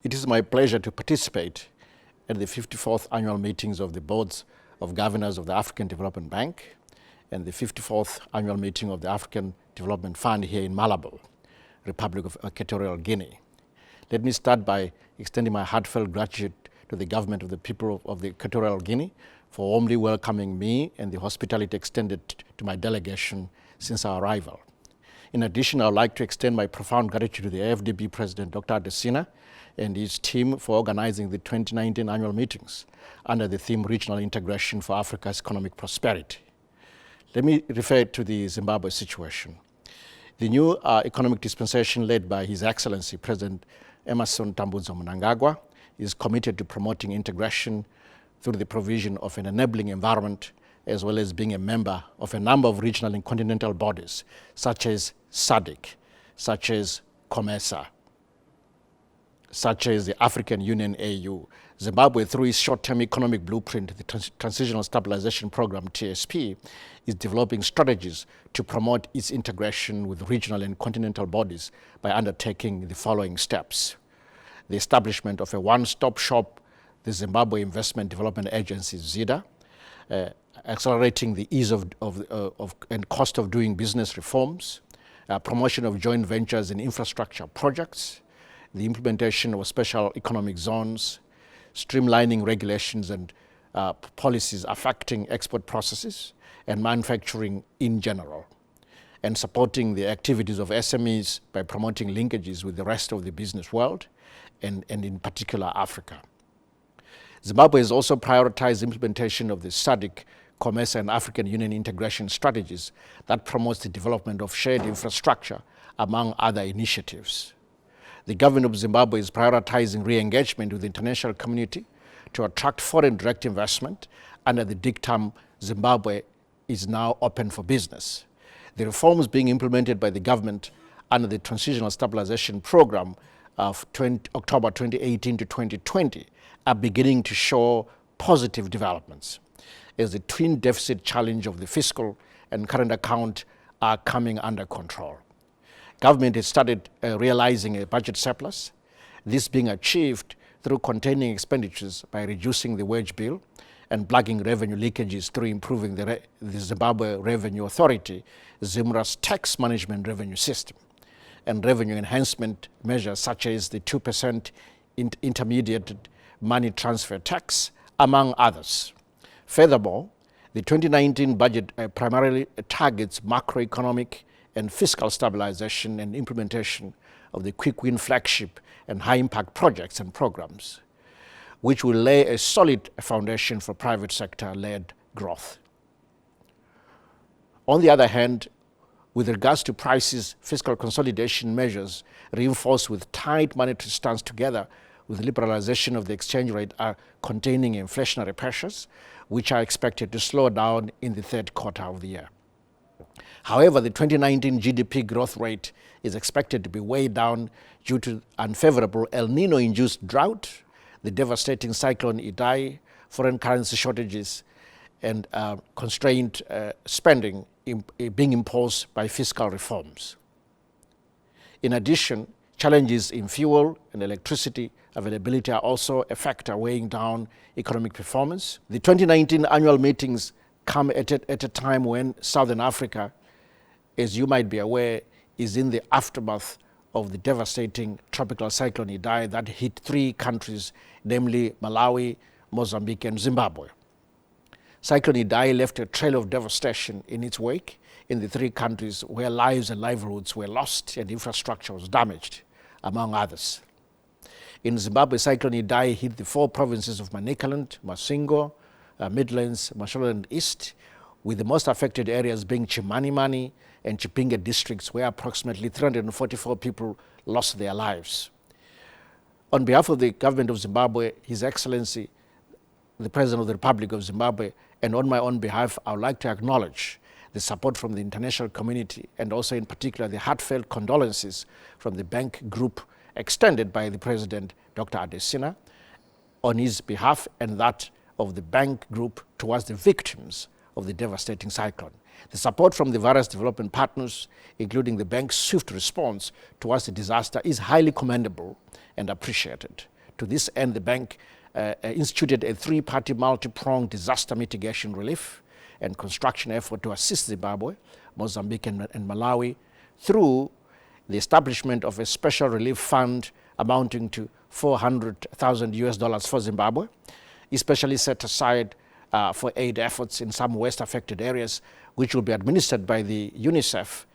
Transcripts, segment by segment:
It is my pleasure to participate at the 54th annual meetings of the Boards of Governors of the African Development Bank and the 54th annual meeting of the African Development Fund here in Malabo, Republic of Equatorial Guinea. Let me start by extending my heartfelt gratitude to the government of the people of the Equatorial Guinea for warmly welcoming me and the hospitality extended to my delegation since our arrival. In addition, I would like to extend my profound gratitude to the AfDB President, Dr. Adesina, and his team for organizing the 2019 annual meetings under the theme Regional Integration for Africa's Economic Prosperity. Let me refer to the Zimbabwe situation. The new economic dispensation led by His Excellency President Emmerson Tambudzo Mnangagwa is committed to promoting integration through the provision of an enabling environment, as well as being a member of a number of regional and continental bodies, such as SADC, such as COMESA, such as the African Union AU. Zimbabwe, through its short-term economic blueprint, the Transitional Stabilization Program, TSP, is developing strategies to promote its integration with regional and continental bodies by undertaking the following steps. The establishment of a one-stop shop, the Zimbabwe Investment Development Agency, ZIDA, accelerating the ease of and cost of doing business reforms, promotion of joint ventures in infrastructure projects, the implementation of special economic zones, streamlining regulations and policies affecting export processes and manufacturing in general, and supporting the activities of SMEs by promoting linkages with the rest of the business world and in particular Africa. Zimbabwe has also prioritized implementation of the SADC, COMESA and African Union integration strategies that promotes the development of shared infrastructure, among other initiatives. The government of Zimbabwe is prioritizing re-engagement with the international community to attract foreign direct investment under the dictum Zimbabwe is now open for business. The reforms being implemented by the government under the Transitional Stabilization Program of October 2018 to 2020 are beginning to show positive developments, as the twin deficit challenge of the fiscal and current account are coming under control. Government has started realizing a budget surplus, this being achieved through containing expenditures by reducing the wage bill and plugging revenue leakages through improving the Zimbabwe Revenue Authority, ZIMRA's tax management revenue system, and revenue enhancement measures such as the 2% intermediate money transfer tax, among others. Furthermore, the 2019 budget primarily targets macroeconomic and fiscal stabilization and implementation of the quick win flagship and high impact projects and programs, which will lay a solid foundation for private sector led growth. On the other hand, with regards to prices, fiscal consolidation measures reinforced with tight monetary stance together with liberalization of the exchange rate are containing inflationary pressures, which are expected to slow down in the third quarter of the year. However, the 2019 GDP growth rate is expected to be weighed down due to unfavorable El Nino-induced drought, the devastating Cyclone Idai, foreign currency shortages, and constrained spending being imposed by fiscal reforms. In addition, challenges in fuel and electricity availability are also a factor weighing down economic performance. The 2019 annual meetings come at a time when Southern Africa, as you might be aware, is in the aftermath of the devastating tropical cyclone Idai that hit 3 countries, namely Malawi, Mozambique, and Zimbabwe. Cyclone Idai left a trail of devastation in its wake in the 3 countries where lives and livelihoods were lost and infrastructure was damaged, among others. In Zimbabwe, Cyclone Idai hit the 4 provinces of Manicaland, Masingo, Midlands, Mashonaland East, with the most affected areas being Chimanimani and Chipinge districts, where approximately 344 people lost their lives. On behalf of the government of Zimbabwe, His Excellency, the President of the Republic of Zimbabwe, and on my own behalf, I would like to acknowledge the support from the international community and also in particular the heartfelt condolences from the bank group extended by the President, Dr. Adesina, on his behalf and that of the bank group towards the victims of the devastating cyclone. The support from the various development partners, including the bank's swift response towards the disaster, is highly commendable and appreciated. To this end, the bank instituted a three-party multi-pronged disaster mitigation relief and construction effort to assist Zimbabwe, Mozambique and Malawi through the establishment of a special relief fund amounting to $400,000 for Zimbabwe, especially set aside for aid efforts in some West-affected areas, which will be administered by the UNICEF,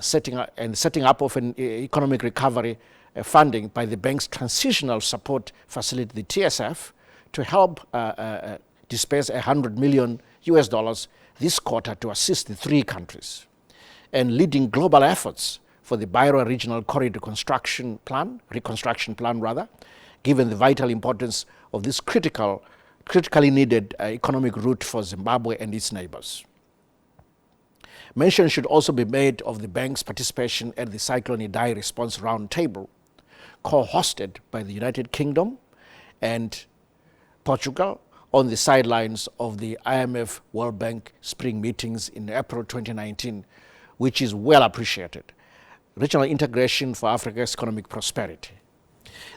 setting up of an economic recovery funding by the bank's transitional support facility, the TSF, to help disperse $100 million this quarter to assist the three countries, and leading global efforts for the Bairo Regional Corridor reconstruction plan, given the vital importance of this critically needed economic route for Zimbabwe and its neighbors. Mention should also be made of the bank's participation at the Cyclone Idai response roundtable, co-hosted by the United Kingdom and Portugal on the sidelines of the IMF World Bank spring meetings in April 2019, which is well appreciated. Regional integration for Africa's economic prosperity.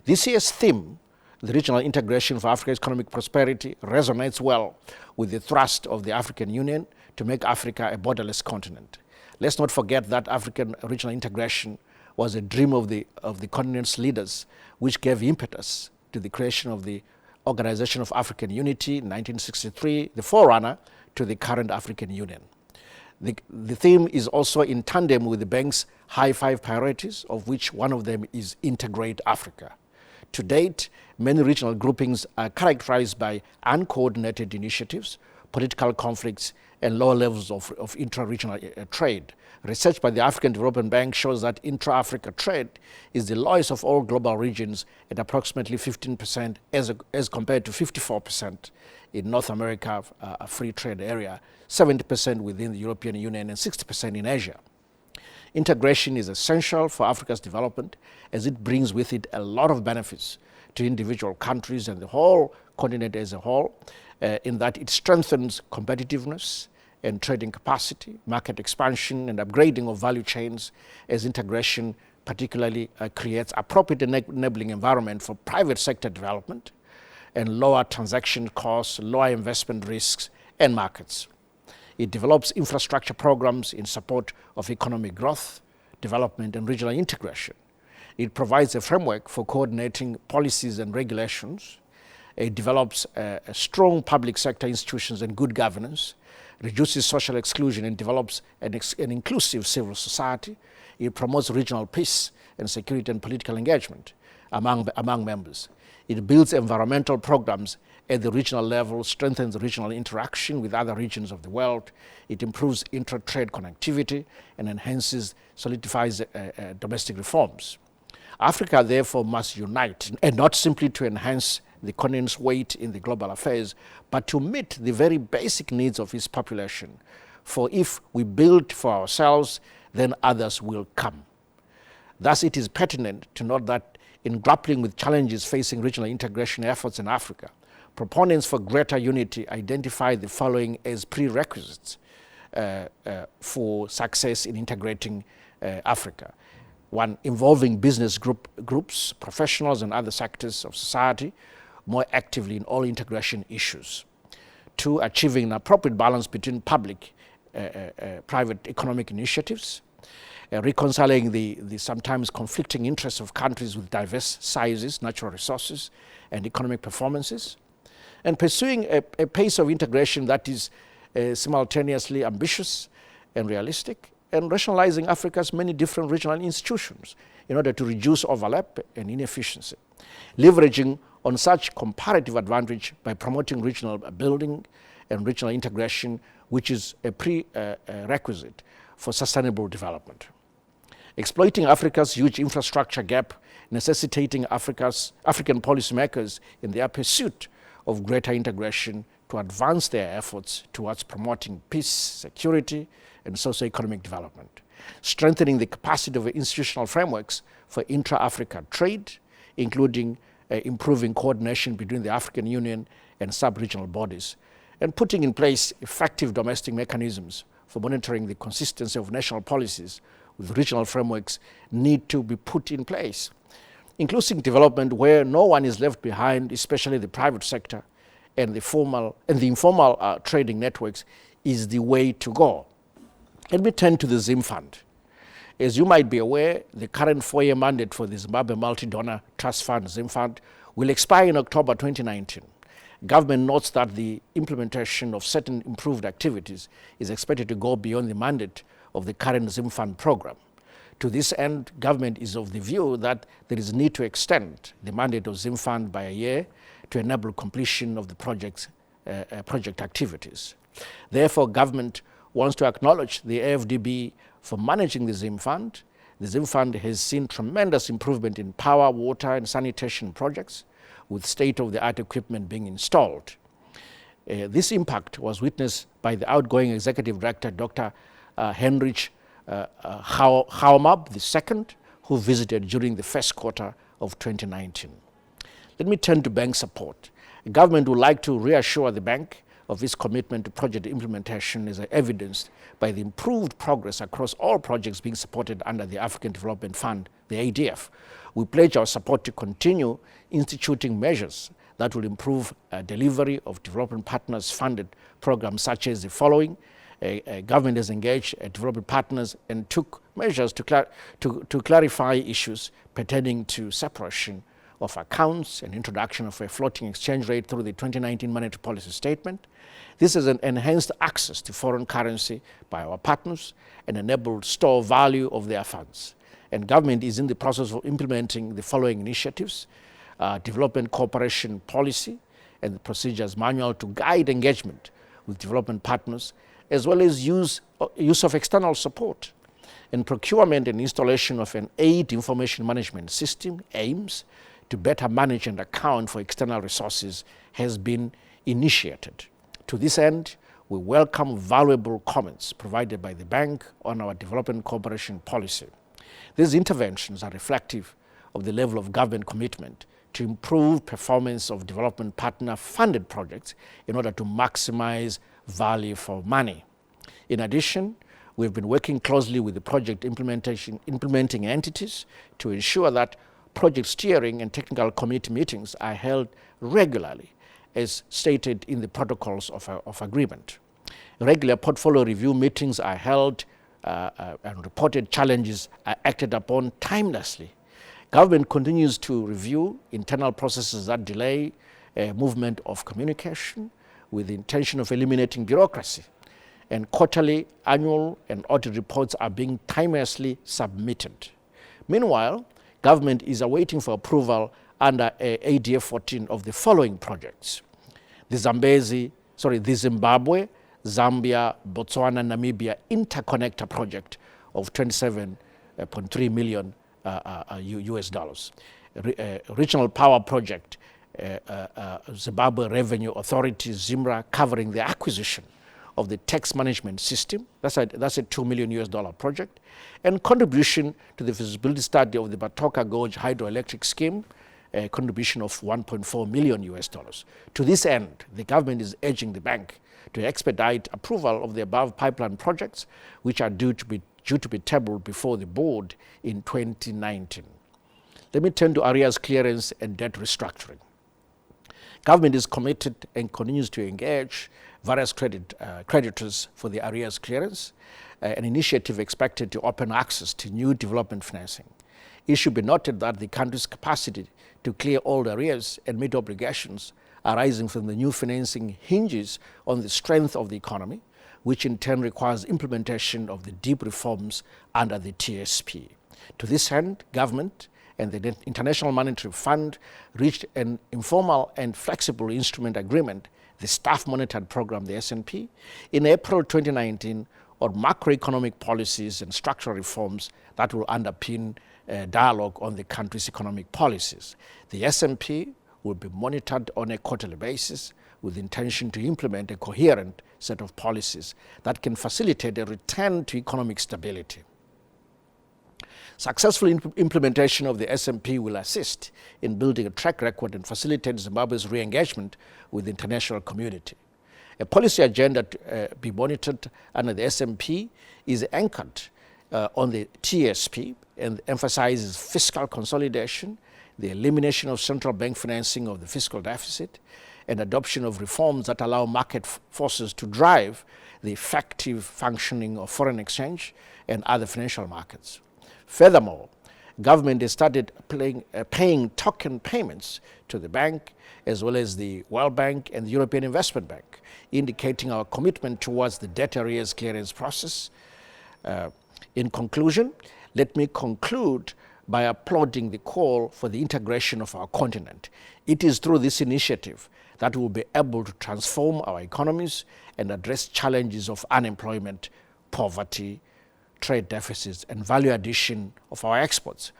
This year's theme, the regional integration for Africa's economic prosperity, resonates well with the thrust of the African Union to make Africa a borderless continent. Let's not forget that African regional integration was a dream of the continent's leaders, which gave impetus to the creation of the Organization of African Unity in 1963, the forerunner to the current African Union. The theme is also in tandem with the bank's high five priorities, of which one of them is Integrate Africa. To date, many regional groupings are characterized by uncoordinated initiatives, political conflicts, and low levels of intra-regional trade. Research by the African Development Bank shows that intra-Africa trade is the lowest of all global regions at approximately 15% as compared to 54% in North America, a free trade area, 70% within the European Union, and 60% in Asia. Integration is essential for Africa's development as it brings with it a lot of benefits to individual countries and the whole continent as a whole, in that it strengthens competitiveness and trading capacity, market expansion and upgrading of value chains, as integration particularly creates appropriate enabling environment for private sector development and lower transaction costs, lower investment risks and markets. It develops infrastructure programs in support of economic growth, development and regional integration. It provides a framework for coordinating policies and regulations. It develops strong public sector institutions and good governance, reduces social exclusion and develops an inclusive civil society. It promotes regional peace and security and political engagement among members. It builds environmental programs at the regional level, strengthens regional interaction with other regions of the world. It improves intra-trade connectivity and solidifies domestic reforms. Africa, therefore, must unite, and not simply to enhance the continent's weight in the global affairs, but to meet the very basic needs of its population. For if we build for ourselves, then others will come. Thus, it is pertinent to note that in grappling with challenges facing regional integration efforts in Africa, proponents for greater unity identify the following as prerequisites for success in integrating Africa. One, involving business groups, professionals and other sectors of society more actively in all integration issues. Two, achieving an appropriate balance between public, private economic initiatives, reconciling the sometimes conflicting interests of countries with diverse sizes, natural resources, and economic performances, and pursuing a pace of integration that is simultaneously ambitious and realistic, and rationalizing Africa's many different regional institutions in order to reduce overlap and inefficiency, leveraging on such comparative advantage by promoting regional building and regional integration, which is a prerequisite for sustainable development. Exploiting Africa's huge infrastructure gap, necessitating African policymakers in their pursuit of greater integration to advance their efforts towards promoting peace, security, and socio-economic development. Strengthening the capacity of institutional frameworks for intra-Africa trade, including improving coordination between the African Union and sub-regional bodies, and putting in place effective domestic mechanisms for monitoring the consistency of national policies with regional frameworks need to be put in place. Inclusive development where no one is left behind, especially the private sector and the informal trading networks, is the way to go. Let me turn to the Zim Fund. As you might be aware, the current 4-year mandate for the Zimbabwe Multi-Donor Trust Fund, Zim Fund, will expire in October 2019. Government notes that the implementation of certain improved activities is expected to go beyond the mandate of the current Zim Fund program. To this end, government is of the view that there is a need to extend the mandate of Zim Fund by a year to enable completion of the project activities. Therefore, government wants to acknowledge the AfDB for managing the Zim Fund. The Zim Fund has seen tremendous improvement in power, water, and sanitation projects, with state-of-the-art equipment being installed. This impact was witnessed by the outgoing Executive Director, Dr. Heinrich Haumab II, who visited during the first quarter of 2019. Let me turn to bank support. The government would like to reassure the bank of its commitment to project implementation as evidenced by the improved progress across all projects being supported under the African Development Fund, the ADF. We pledge our support to continue instituting measures that will improve delivery of development partners funded programs such as the following. Government has engaged development partners and took measures to clarify issues pertaining to separation of accounts and introduction of a floating exchange rate through the 2019 Monetary Policy Statement. This has enhanced access to foreign currency by our partners and enabled store value of their funds. And government is in the process of implementing the following initiatives: development cooperation policy and the procedures manual to guide engagement with development partners, as well as use of external support, and procurement and installation of an aid information management system, AIMS, to better manage and account for external resources has been initiated. To this end, we welcome valuable comments provided by the bank on our development cooperation policy. These interventions are reflective of the level of government commitment to improve performance of development partner-funded projects in order to maximize value for money. In addition, we've been working closely with the project implementing entities to ensure that project steering and technical committee meetings are held regularly, as stated in the protocols of agreement. Regular portfolio review meetings are held and reported challenges are acted upon timelessly. Government continues to review internal processes that delay movement of communication with the intention of eliminating bureaucracy. And quarterly, annual, and audit reports are being timelessly submitted. Meanwhile, government is awaiting for approval under ADF 14 of the following projects: the Zimbabwe, Zambia, Botswana, Namibia interconnector project of $27.3 million US dollars. Regional power project, Zimbabwe Revenue Authority, ZIMRA, covering the acquisition of the tax management system. That's a $2 million US dollar project. And contribution to the feasibility study of the Batoka Gorge hydroelectric scheme, a contribution of $1.4 million US dollars. To this end, the government is urging the bank to expedite approval of the above pipeline projects, which are due to be tabled before the board in 2019. Let me turn to arrears clearance and debt restructuring. Government is committed and continues to engage various creditors for the arrears clearance, an initiative expected to open access to new development financing. It should be noted that the country's capacity to clear old arrears and meet obligations arising from the new financing hinges on the strength of the economy, which in turn requires implementation of the deep reforms under the TSP. To this end, government and the International Monetary Fund reached an informal and flexible instrument agreement, the Staff Monitored Program, the SNP, in April 2019 on macroeconomic policies and structural reforms that will underpin dialogue on the country's economic policies. The SNP will be monitored on a quarterly basis with the intention to implement a coherent set of policies that can facilitate a return to economic stability. Successful implementation of the SMP will assist in building a track record and facilitate Zimbabwe's re-engagement with the international community. A policy agenda to be monitored under the SMP is anchored on the TSP and emphasizes fiscal consolidation, the elimination of central bank financing of the fiscal deficit, and adoption of reforms that allow market forces to drive the effective functioning of foreign exchange and other financial markets. Furthermore, government has started paying token payments to the bank, as well as the World Bank and the European Investment Bank, indicating our commitment towards the debt arrears clearance process. In conclusion, let me conclude by applauding the call for the integration of our continent. It is through this initiative that we will be able to transform our economies and address challenges of unemployment, poverty, trade deficits, and value addition of our exports.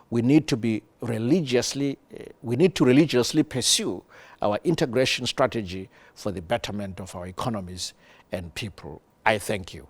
We need to religiously pursue our integration strategy for the betterment of our economies and people. I thank you.